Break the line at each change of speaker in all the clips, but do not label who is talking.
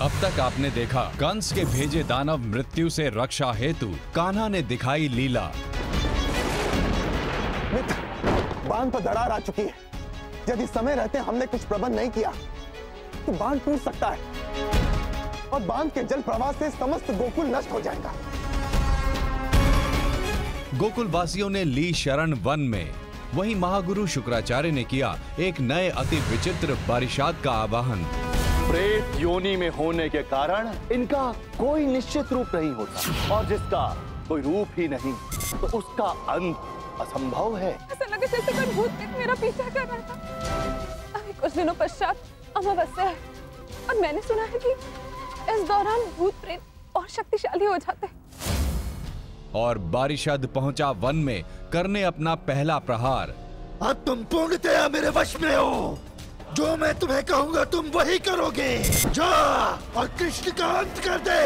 अब तक आपने देखा कंस के भेजे दानव मृत्यु से रक्षा हेतु कान्हा ने दिखाई लीला।
मित्र, बांध पर दरार आ चुकी है। यदि समय रहते हमने कुछ प्रबंध नहीं किया तो बांध टूट सकता है और बांध के जल प्रवाह से समस्त गोकुल नष्ट हो जाएगा।
गोकुल वासियों ने ली शरण वन में। वहीं महागुरु शुक्राचार्य ने किया एक नए अति विचित्र बारिशाद का आवाहन।
प्रेत योनि में होने के कारण इनका कोई निश्चित रूप नहीं होता और जिसका कोई रूप ही नहीं तो उसका अंत असंभव है।
ऐसा लगे जैसे कोई भूत प्रेत मेरा पीछा कर रहा था। अभी कुछ दिनों पश्चात अमावस्या है और मैंने सुना है कि इस दौरान भूत प्रेत और शक्तिशाली हो जाते हैं।
और बारिशद पहुंचा वन में करने अपना पहला प्रहार।
अब तुम पूर्णतया मेरे वश में हो। जो मैं तुम्हें कहूंगा तुम वही करोगे। जा और कृष्ण का अंत कर दे।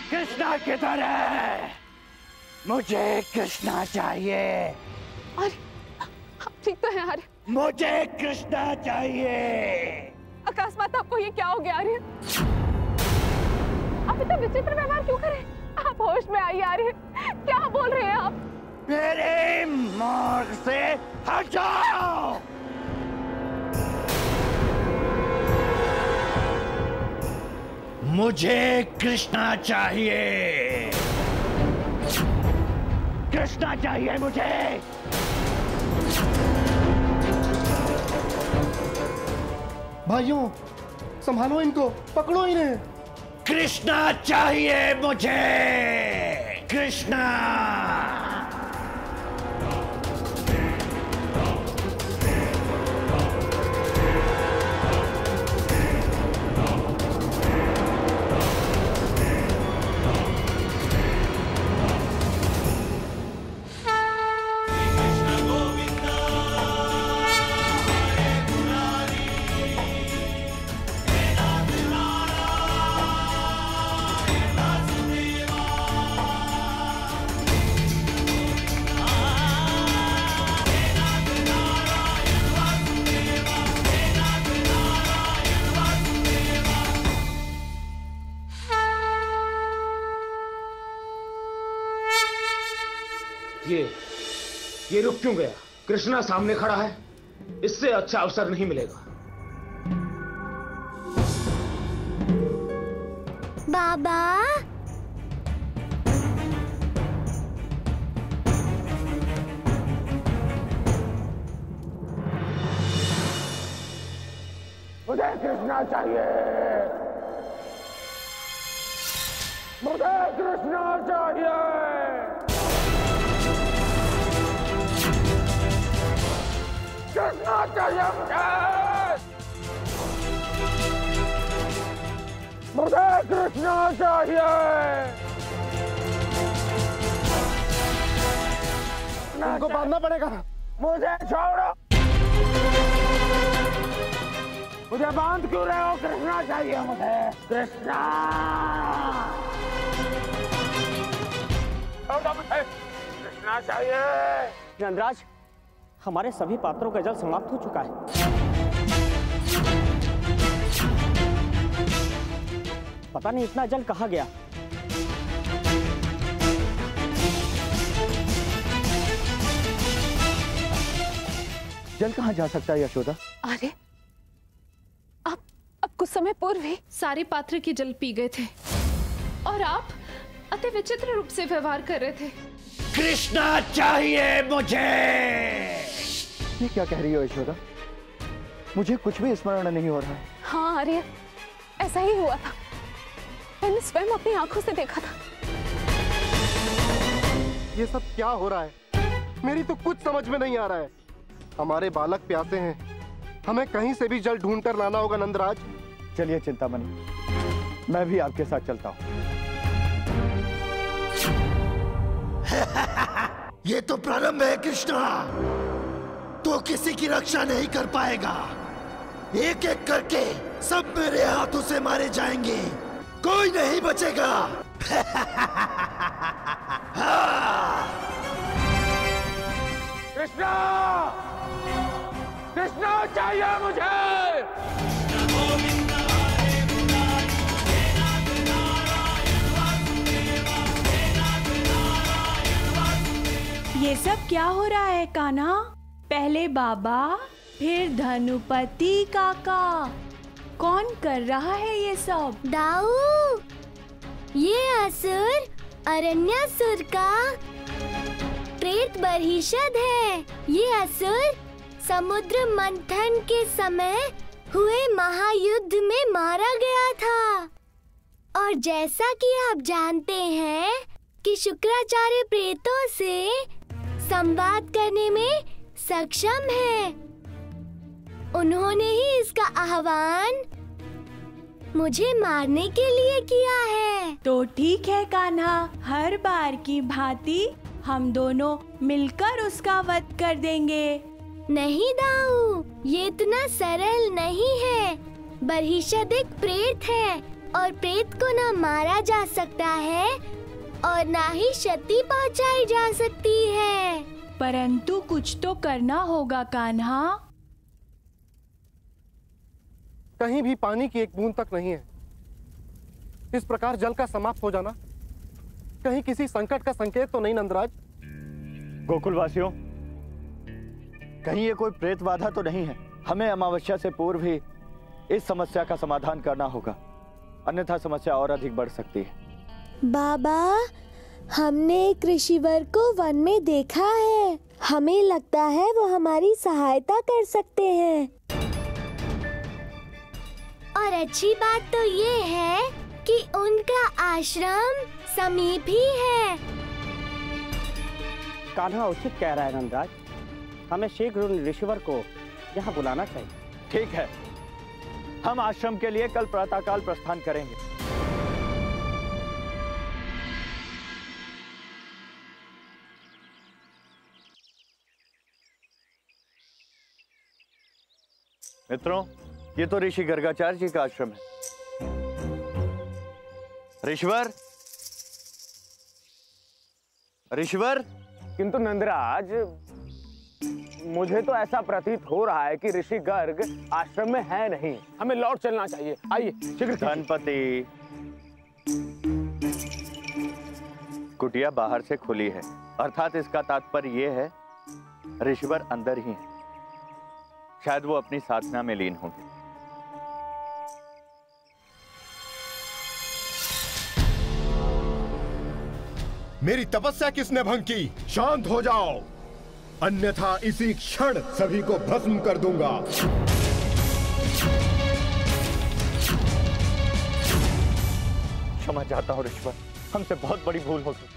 कृष्णा किधर है? मुझे कृष्णा चाहिए।
अरे आप ठीक तो हैं आर्य?
मुझे कृष्णा चाहिए।
अकस्मात आपको ये क्या हो गया आर्य? आप इतना विचित्र व्यवहार क्यों करें? आप होश में आइए आर्य। क्या बोल रहे हैं आप?
मेरे मार्ग से हट जाओ। मुझे कृष्णा चाहिए। कृष्णा चाहिए मुझे।
भाइयों, संभालो इनको, पकड़ो इन्हें।
कृष्णा चाहिए मुझे। कृष्णा।
ये रुक क्यों गया? कृष्णा सामने खड़ा है, इससे अच्छा अवसर नहीं मिलेगा।
बाबा,
मुझे कृष्णा चाहिए। मुझे कृष्णा चाहिए। कृष्णा चाहिए मुझे कृष्णा चाहिए।
उनको बांधना पड़ेगा।
मुझे छोड़ो। मुझे बांध क्यों रहे हो? कृष्णा चाहिए मुझे। कृष्णा। कृष्णा चाहिए।
नंदराज, हमारे सभी पात्रों का जल समाप्त हो चुका है। पता नहीं इतना जल कहाँ गया।
जल कहाँ जा सकता है यशोदा?
अरे आप अब कुछ समय पूर्व ही
सारे पात्र के जल पी गए थे और आप अति विचित्र रूप से व्यवहार कर रहे थे।
कृष्णा चाहिए मुझे।
ये क्या कह रही हो यशोदा? मुझे कुछ भी स्मरण नहीं हो रहा है।
हाँ आर्य, ऐसा ही हुआ था। मैंने स्वयं अपनी आंखों से देखा था।
ये सब क्या हो रहा है? मेरी तो कुछ समझ में नहीं आ रहा है। हमारे बालक प्यासे हैं, हमें कहीं से भी जल ढूंढ कर लाना होगा नंदराज। चलिए चिंतामणि, मैं भी आपके साथ चलता हूँ।
ये तो प्रारंभ है कृष्णा। तो किसी की रक्षा नहीं कर पाएगा। एक एक करके सब मेरे हाथों से मारे जाएंगे, कोई नहीं बचेगा।
कृष्णा। कृष्णा चाहिए मुझे।
ये सब क्या हो रहा है कान्हा? पहले बाबा, फिर धनुपति काका, कौन कर रहा है ये सब?
दाऊ, ये असुर अरण्यासुर का प्रेत बरहिषद है। ये असुर समुद्र मंथन के समय हुए महायुद्ध में मारा गया था। और जैसा कि आप जानते हैं कि शुक्राचार्य प्रेतों से संवाद करने में सक्षम है, उन्होंने ही इसका आह्वान मुझे मारने के लिए किया है।
तो ठीक है कान्हा, हर बार की भांति हम दोनों मिलकर उसका वध कर देंगे।
नहीं दाऊ, ये इतना सरल नहीं है। बरहिषद एक प्रेत है और प्रेत को ना मारा जा सकता है और ना ही क्षति पहुंचाई जा सकती है।
परंतु कुछ तो करना होगा कान्हा।
कहीं भी पानी की एक बूंद तक नहीं है। इस प्रकार जल का समाप्त हो जाना कहीं किसी संकट का संकेत तो नहीं नंदराज?
गोकुलवासियों, कहीं ये कोई प्रेत बाधा तो नहीं है? हमें अमावस्या से पूर्व ही इस समस्या का समाधान करना होगा, अन्यथा समस्या और अधिक बढ़ सकती है।
बाबा, हमने एक ऋषिवर को वन में देखा है। हमें लगता है वो हमारी सहायता कर सकते हैं। और अच्छी बात तो ये है कि उनका आश्रम समीप ही है।
कान्हा उचित कह रहा है नंदराज, हमें शीघ्र उन ऋषिवर को यहाँ बुलाना चाहिए।
ठीक है, हम आश्रम के लिए कल प्रातःकाल प्रस्थान करेंगे। मित्रों, ये तो ऋषि गर्गाचार्य जी का आश्रम है। ऋषिवर, ऋषिवर।
किंतु नंदराज, मुझे तो ऐसा प्रतीत हो रहा है कि ऋषि गर्ग आश्रम में है नहीं। हमें लौट चलना चाहिए। आइए शीघ्र।
धनपति, कुटिया बाहर से खुली है, अर्थात इसका तात्पर्य यह है ऋषिवर अंदर ही है। शायद वो अपनी साधना में लीन होंगे।
मेरी तपस्या किसने भंग की? शांत हो जाओ, अन्यथा इसी क्षण सभी को भस्म कर दूंगा।
क्षमा चाहता हूं ऋषिवर, हमसे बहुत बड़ी भूल हो गई,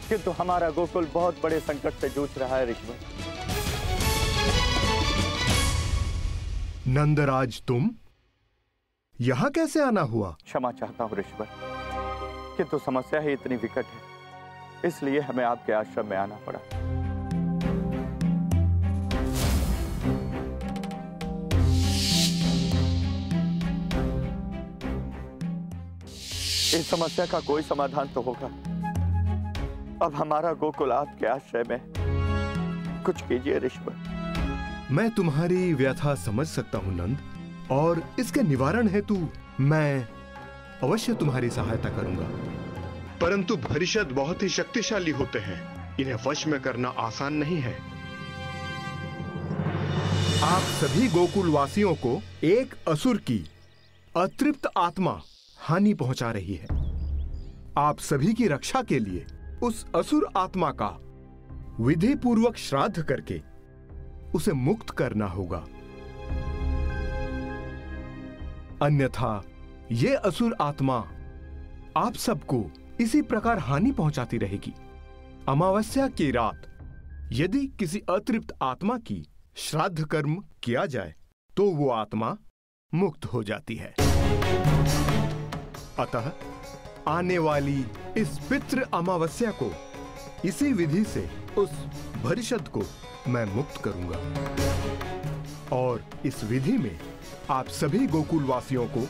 किंतु हमारा गोकुल बहुत बड़े संकट से जूझ रहा है ऋषिवर।
नंदराज, तुम यहां कैसे आना हुआ?
क्षमा चाहता हूं ऋषिवर, किंतु समस्या ही इतनी विकट है, इसलिए हमें आपके आश्रम में आना पड़ा। इस समस्या का कोई समाधान तो होगा। अब हमारा गोकुल आपके आश्रय में, कुछ कीजिए ऋषिवर।
मैं तुम्हारी व्यथा समझ सकता हूं नंद, और इसके निवारण हेतु मैं अवश्य तुम्हारी सहायता करूंगा। परंतु बरहिषद बहुत ही शक्तिशाली होते हैं, इन्हें वश में करना आसान नहीं है। आप सभी गोकुल वासियों को एक असुर की अतृप्त आत्मा हानि पहुंचा रही है। आप सभी की रक्षा के लिए उस असुर आत्मा का विधि पूर्वक श्राद्ध करके उसे मुक्त करना होगा, अन्यथा ये असुर आत्मा आप सबको इसी प्रकार हानि पहुंचाती रहेगी। अमावस्या की रात यदि किसी अतृप्त आत्मा की श्राद्ध कर्म किया जाए तो वो आत्मा मुक्त हो जाती है। अतः आने वाली इस पितृ अमावस्या को इसी विधि से उस बरहिषद को मैं मुक्त करूंगा, और इस विधि में आप सभी गोकुल वासियों को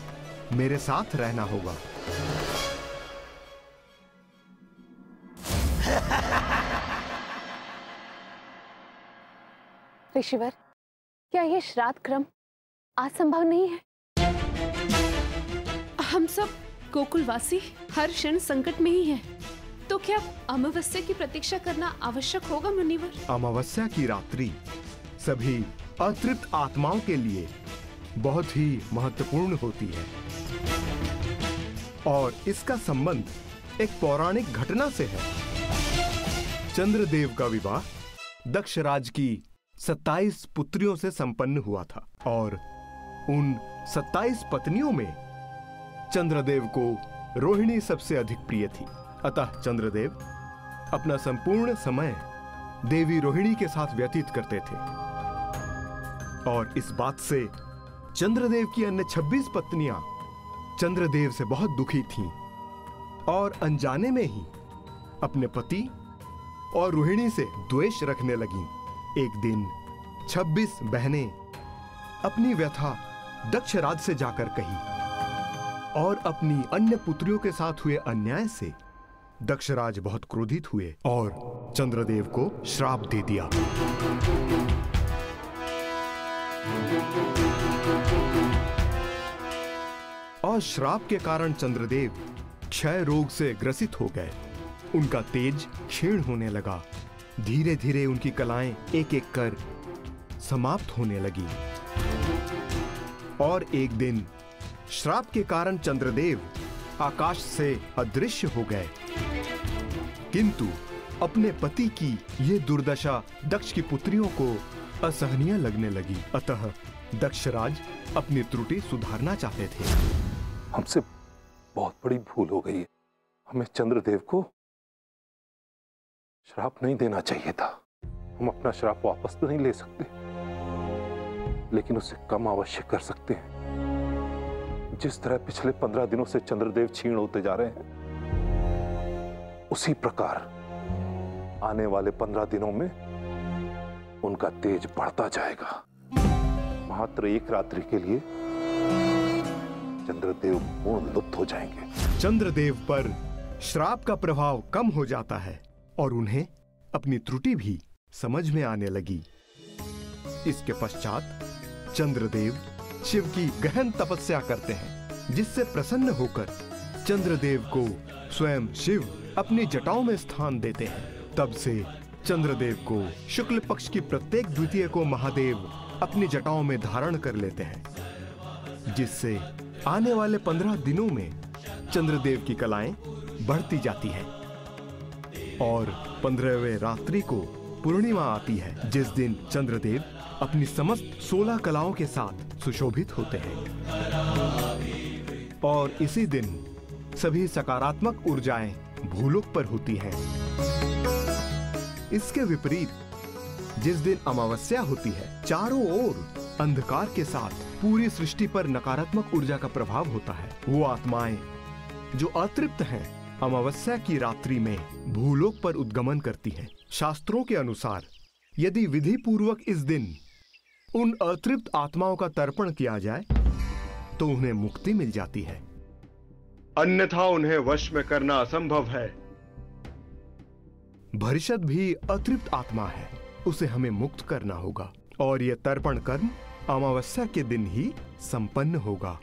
मेरे साथ रहना होगा।
ऋषिवर, क्या ये श्राद्ध क्रम असंभव नहीं है?
हम सब गोकुलवासी हर क्षण संकट में ही हैं। तो क्या अमावस्या की प्रतीक्षा करना आवश्यक होगा मुनिवर?
अमावस्या की रात्रि सभी अतृप्त आत्माओं के लिए बहुत ही महत्वपूर्ण होती है और इसका संबंध एक पौराणिक घटना से है। चंद्रदेव का विवाह दक्षराज की 27 पुत्रियों से संपन्न हुआ था और उन 27 पत्नियों में चंद्रदेव को रोहिणी सबसे अधिक प्रिय थी। अतः चंद्रदेव अपना संपूर्ण समय देवी रोहिणी के साथ व्यतीत करते थे और इस बात से चंद्रदेव की अन्य 26 पत्नियां चंद्रदेव से बहुत दुखी थीं और अनजाने में ही अपने पति और रोहिणी से द्वेष रखने लगीं। एक दिन 26 बहनें अपनी व्यथा दक्षराज से जाकर कही और अपनी अन्य पुत्रियों के साथ हुए अन्याय से दक्षराज बहुत क्रोधित हुए और चंद्रदेव को श्राप दे दिया। और श्राप के कारण चंद्रदेव क्षय रोग से ग्रसित हो गए। उनका तेज क्षीण होने लगा। धीरे धीरे उनकी कलाएं एक एक कर समाप्त होने लगी और एक दिन श्राप के कारण चंद्रदेव आकाश से अदृश्य हो गए। किंतु अपने पति की ये दुर्दशा दक्ष की पुत्रियों को असहनीय लगने लगी। अतः दक्षराज अपनी त्रुटि सुधारना चाहते थे।
हमसे बहुत बड़ी भूल हो गई है। हमें चंद्रदेव को श्राप नहीं देना चाहिए था। हम अपना श्राप वापस तो नहीं ले सकते, लेकिन उसे कम अवश्य कर सकते हैं। जिस तरह पिछले 15 दिनों से चंद्रदेव क्षीण होते जा रहे हैं, उसी प्रकार आने वाले 15 दिनों में उनका तेज बढ़ता जाएगा। मात्र एक रात्रि के लिए चंद्रदेव पूर्ण लुप्त हो जाएंगे।
चंद्रदेव पर श्राप का प्रभाव कम हो जाता है और उन्हें अपनी त्रुटि भी समझ में आने लगी। इसके पश्चात चंद्रदेव शिव की गहन तपस्या करते हैं, जिससे प्रसन्न होकर चंद्रदेव को स्वयं शिव अपनी जटाओं में स्थान देते हैं। तब से चंद्रदेव को शुक्ल पक्ष की प्रत्येक द्वितीय को महादेव अपनी जटाओं में धारण कर लेते हैं, जिससे आने वाले 15 दिनों में चंद्रदेव की कलाएं बढ़ती जाती हैं और 15वें रात्रि को पूर्णिमा आती है, जिस दिन चंद्रदेव अपनी समस्त 16 कलाओं के साथ सुशोभित होते हैं और इसी दिन सभी सकारात्मक ऊर्जाएं भूलोक पर होती हैं। इसके विपरीत जिस दिन अमावस्या होती है, चारों ओर अंधकार के साथ पूरी सृष्टि पर नकारात्मक ऊर्जा का प्रभाव होता है। वो आत्माएं जो अतृप्त हैं, अमावस्या की रात्रि में भूलोक पर उद्गमन करती हैं। शास्त्रों के अनुसार यदि विधि पूर्वक इस दिन उन अतृप्त आत्माओं का तर्पण किया जाए तो उन्हें मुक्ति मिल जाती है, अन्यथा उन्हें वश में करना असंभव है। भरिषद भी अतृप्त आत्मा है, उसे हमें मुक्त करना होगा और यह तर्पण कर्म अमावस्या के दिन ही संपन्न होगा।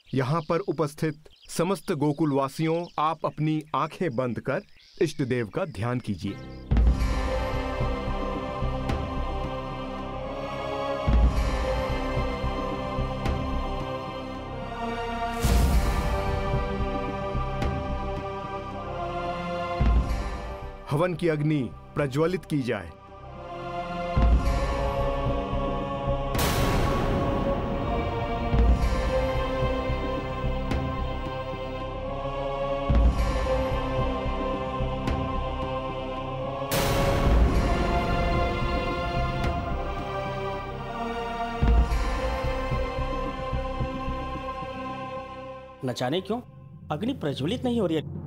यहाँ पर उपस्थित समस्त गोकुलवासियों, आप अपनी आंखें बंद कर इष्ट देव का ध्यान कीजिए। हवन की अग्नि प्रज्वलित की जाए।
न जाने क्यों अग्नि प्रज्वलित नहीं हो रही है।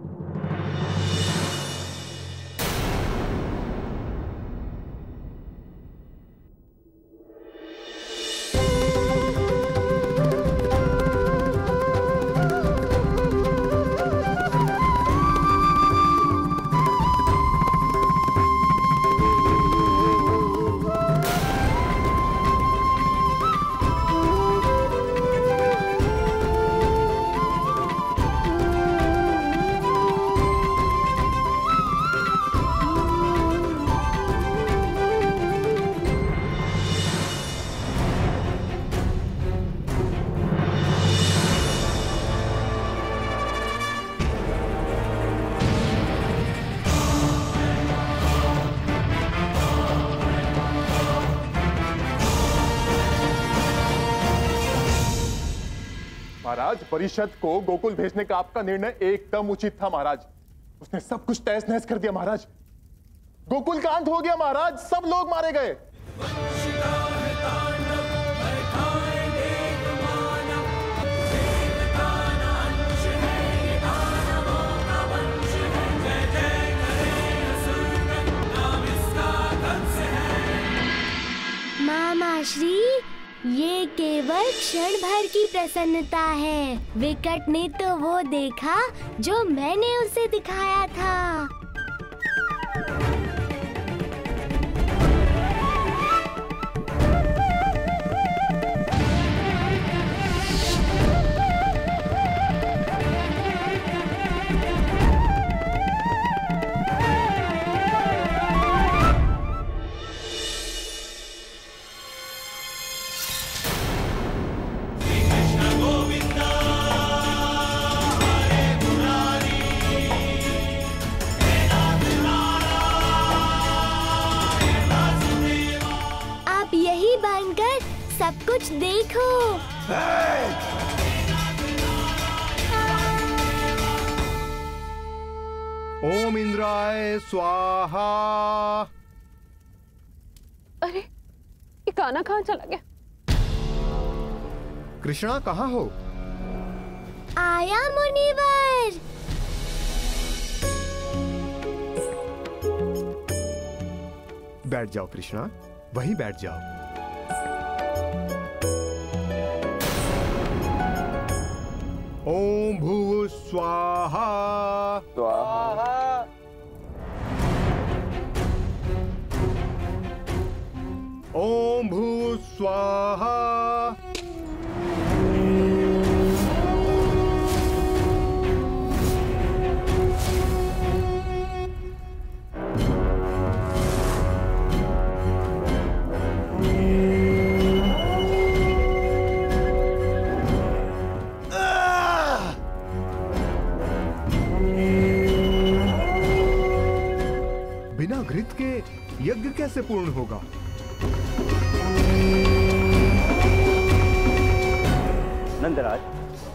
महाराज, परिषद को गोकुल भेजने का आपका निर्णय एकदम उचित था महाराज। उसने सब कुछ तहस नहस कर दिया महाराज। गोकुल का अंत हो गया महाराज, सब लोग मारे गए।
मामा श्री, ये केवल क्षण भर की प्रसन्नता है। विकट ने तो वो देखा जो मैंने उसे दिखाया था। सब कुछ देखो।
ओम इंद्राय स्वाहा।
अरे ये कान्हा कहाँ चला गया?
कृष्णा कहाँ हो?
आया मुनिवर।
बैठ जाओ कृष्णा, वहीं बैठ जाओ। ओम भूः स्वाहा।
स्वाहा।
ओम भूः स्वाहा। बिना घृत के यज्ञ कैसे पूर्ण होगा?
नंदराज,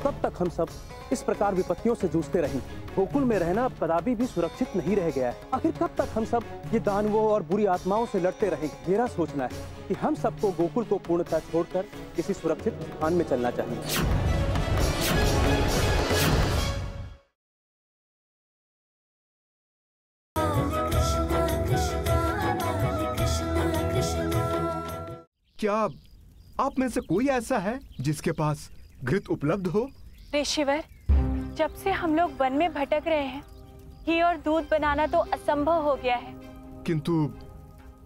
कब तक हम सब इस प्रकार विपत्तियों से जूझते रहें? गोकुल में रहना अब कदापि भी सुरक्षित नहीं रह गया है। आखिर कब तक हम सब ये दानवों और बुरी आत्माओं से लड़ते रहेंगे? मेरा सोचना है कि हम सबको गोकुल को पूर्णतः छोड़कर किसी सुरक्षित स्थान में चलना चाहिए।
क्या आप में से कोई ऐसा है जिसके पास घृत उपलब्ध हो?
ऋषिवर, जब से हम लोग वन में भटक रहे हैं, घी और दूध बनाना तो असंभव हो गया है।
किंतु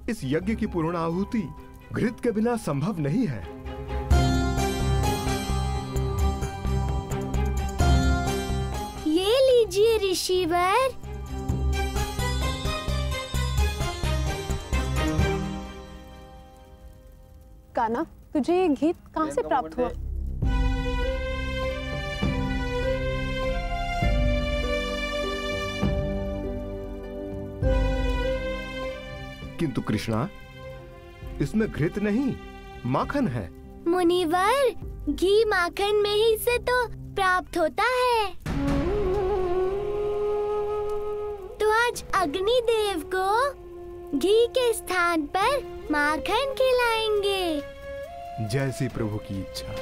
इस यज्ञ की पूर्ण आहुति घृत के बिना संभव नहीं है।
ये लीजिए ऋषिवर।
कान्हा, तुझे ये गीत कहाँ से प्राप्त हुआ?
किंतु कृष्णा, इसमें घृत नहीं, माखन है।
मुनिवर, घी माखन में ही से तो प्राप्त होता है। तो आज अग्निदेव को घी के स्थान पर माखन खिलाएंगे।
जैसी प्रभु की इच्छा।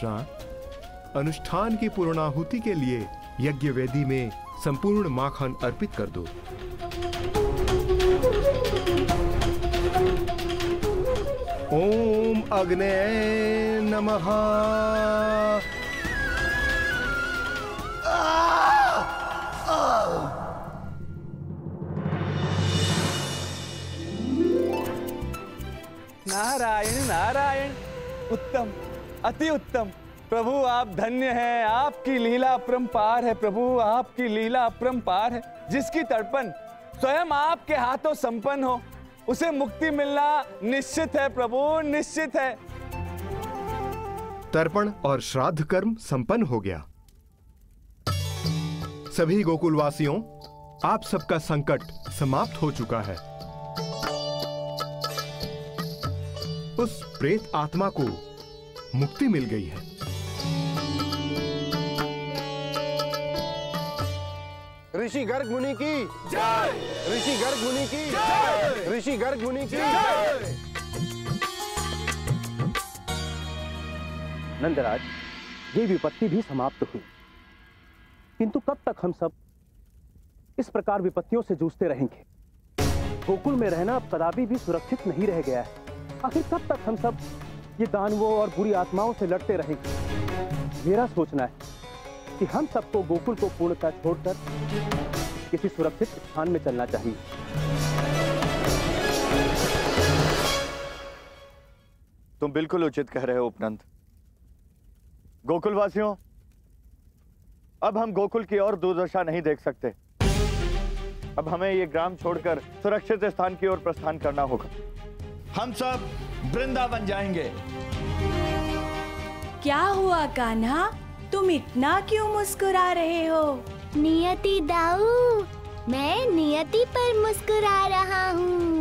कृष्णा, अनुष्ठान की पूर्णाहुति के लिए यज्ञ वेदी में संपूर्ण माखन अर्पित कर दो। ओम अग्ने नमः।
नारायण नारायण, उत्तम, अति उत्तम। प्रभु आप धन्य हैं, आपकी लीला अपरंपार है। प्रभु आपकी लीला अपरंपार है। जिसकी तड़पन स्वयं आपके हाथों संपन्न हो, उसे मुक्ति मिलना निश्चित है प्रभु, निश्चित है।
तर्पण और श्राद्ध कर्म संपन्न हो गया। सभी गोकुलवासियों, आप सबका संकट समाप्त हो चुका है। उस प्रेत आत्मा को मुक्ति मिल गई है।
ऋषि गर्ग मुनि की जय, ऋषि गर्ग मुनि की जय, ऋषि गर्ग मुनि की जय।
नंदराज, ये विपत्ति भी समाप्त हुई, किंतु कब तक हम सब इस प्रकार विपत्तियों से जूझते रहेंगे? गोकुल में रहना अब कदापि भी सुरक्षित नहीं रह गया है। आखिर कब तक हम सब ये दानवों और बुरी आत्माओं से लड़ते रहेंगे? मेरा सोचना है कि हम सबको गोकुल को पूर्णतः छोड़कर किसी सुरक्षित स्थान में चलना चाहिए।
तुम बिल्कुल उचित कह रहे हो उपनंद। गोकुलवासियों, अब हम गोकुल की और दुर्दशा नहीं देख सकते। अब हमें ये ग्राम छोड़कर सुरक्षित स्थान की ओर प्रस्थान करना होगा।
हम सब वृंदावन जाएंगे।
क्या हुआ कान्हा, तुम इतना क्यों मुस्कुरा रहे हो?
नियति दाऊ, मैं नियति पर मुस्कुरा रहा हूँ।